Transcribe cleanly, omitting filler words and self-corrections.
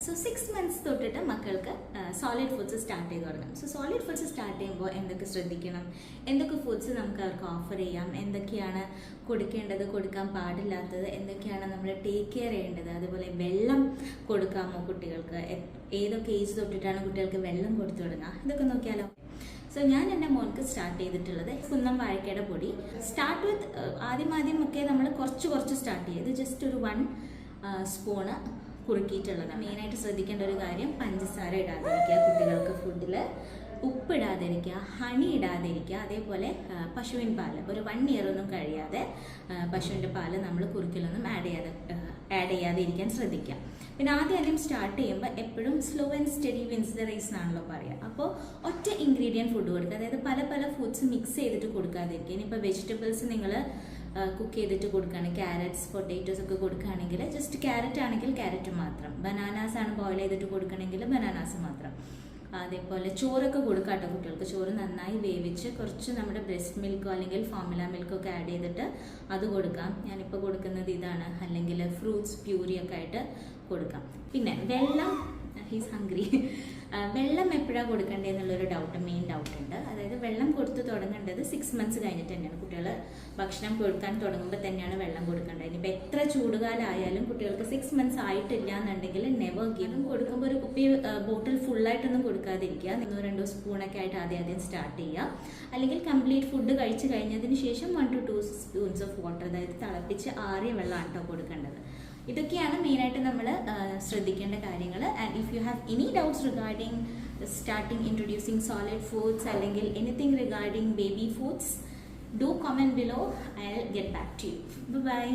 So 6 months തൊട്ടിട്ട് മക്കൾക്ക് solid foods start ചെയ്ത് തുടങ്ങാം. സോ സോളിഡ് ഫുഡ്സ് സ്റ്റാർട്ട് ചെയ്യുമ്പോൾ എന്തൊക്കെ ശ്രദ്ധിക്കണം, എന്തൊക്കെ ഫുഡ്സ് നമുക്ക് അവർക്ക് ഓഫർ ചെയ്യാം, എന്തൊക്കെയാണ് കൊടുക്കേണ്ടത്, കൊടുക്കാൻ പാടില്ലാത്തത്, എന്തൊക്കെയാണ് നമ്മൾ ടേക്ക് കെയർ ചെയ്യേണ്ടത്, അതുപോലെ വെള്ളം കൊടുക്കാമോ കുട്ടികൾക്ക്, ഏതൊക്കെ ഏജ് തൊട്ടിട്ടാണ് കുട്ടികൾക്ക് വെള്ളം കൊടുത്തു തുടങ്ങുക, ഇതൊക്കെ നോക്കിയാലോ. സോ ഞാൻ എൻ്റെ മോൾക്ക് സ്റ്റാർട്ട് ചെയ്തിട്ടുള്ളത് കുന്നം വാഴക്കയുടെ പൊടി. സ്റ്റാർട്ട് വിത്ത് ആദ്യം ഒക്കെ നമ്മൾ കുറച്ച് സ്റ്റാർട്ട് ചെയ്ത് ജസ്റ്റ് ഒരു 1 സ്പൂണ് കുറുക്കിയിട്ടുള്ളതാണ്. മെയിനായിട്ട് ശ്രദ്ധിക്കേണ്ട ഒരു കാര്യം, പഞ്ചസാര ഇടാതിരിക്കുക കുട്ടികൾക്ക് ഫുഡിൽ, ഉപ്പ് ഇടാതിരിക്കുക, ഹണി ഇടാതിരിക്കുക. അതേപോലെ പശുവിൻ പാല് ഒരു 1 ഇയർ ഒന്നും കഴിയാതെ പശുവിൻ്റെ പാല് നമ്മൾ കുറുക്കിലൊന്നും ആഡ് ചെയ്യാതെ ഇരിക്കാൻ ശ്രദ്ധിക്കുക. പിന്നെ ആദ്യം സ്റ്റാർട്ട് ചെയ്യുമ്പോൾ എപ്പോഴും slow and steady wins the race എന്നാണല്ലോ പറയുക. അപ്പോൾ ഒറ്റ ഇൻഗ്രീഡിയൻറ്റ് ഫുഡ് കൊടുക്കുക, അതായത് പല ഫുഡ്സ് മിക്സ് ചെയ്തിട്ട് കൊടുക്കാതിരിക്കുക. ഇനിയിപ്പോൾ വെജിറ്റബിൾസ് നിങ്ങൾ കുക്ക് ചെയ്തിട്ട് കൊടുക്കുകയാണ്, ക്യാരറ്റ്സ് പൊട്ടാറ്റോസ് ഒക്കെ കൊടുക്കുകയാണെങ്കിൽ ജസ്റ്റ് ക്യാരറ്റ് ആണെങ്കിൽ ക്യാരറ്റ് മാത്രം, ബനാനാസ് ആണ് ബോയിൽ ചെയ്തിട്ട് കൊടുക്കണമെങ്കിൽ ബനാനാസ് മാത്രം. അതേപോലെ ചോറൊക്കെ കൊടുക്കാം കേട്ടോ കുട്ടികൾക്ക്. ചോറ് നന്നായി വേവിച്ച് കുറച്ച് നമ്മുടെ ബ്രസ്റ്റ് മിൽക്കോ അല്ലെങ്കിൽ ഫോർമുല മിൽക്കോ ഒക്കെ ആഡ് ചെയ്തിട്ട് അത് കൊടുക്കാം. ഞാനിപ്പോൾ കൊടുക്കുന്നത് ഇതാണ്, അല്ലെങ്കിൽ ഫ്രൂട്ട്സ് പ്യൂരിയൊക്കെ ആയിട്ട് കൊടുക്കാം. പിന്നെ വെള്ളം, ഹീസ് ഹംഗ്രി, വെള്ളം എപ്പോഴാണ് കൊടുക്കേണ്ടത് എന്നുള്ളൊരു മെയിൻ ഡൗട്ട് ഉണ്ട്. അതായത് വെള്ളം കൊടുത്ത് തുടങ്ങേണ്ടത് 6 months കഴിഞ്ഞിട്ട് തന്നെയാണ്. കുട്ടികൾ ഭക്ഷണം കൊടുക്കാൻ തുടങ്ങുമ്പോൾ തന്നെയാണ് വെള്ളം കൊടുക്കേണ്ടത്. ഇനിയിപ്പോൾ എത്ര ചൂടുകാലമായാലും കുട്ടികൾക്ക് 6 months ആയിട്ടില്ല എന്നുണ്ടെങ്കിൽ നെവർ ഗിവ്. കൊടുക്കുമ്പോൾ ഒരു കുപ്പി ബോട്ടിൽ ഫുള്ളായിട്ടൊന്നും കൊടുക്കാതിരിക്കുക. 1-2 സ്പൂണൊക്കെ ആയിട്ട് ആദ്യം സ്റ്റാർട്ട് ചെയ്യുക. അല്ലെങ്കിൽ കംപ്ലീറ്റ് ഫുഡ് കഴിച്ച് കഴിഞ്ഞതിന് ശേഷം 1 to 2 spoons ഓഫ് വാട്ടർ, അതായത് തിളപ്പിച്ച് ആറിയ വെള്ളമാണ് കേട്ടോ കൊടുക്കേണ്ടത്. ഇതൊക്കെയാണ് മെയിനായിട്ട് നമ്മൾ ശ്രദ്ധിക്കേണ്ട കാര്യങ്ങൾ. And if you have any doubts regarding starting introducing solid foods അല്ലെങ്കിൽ anything regarding baby foods, do comment below. I'll get back to you. Bye bye.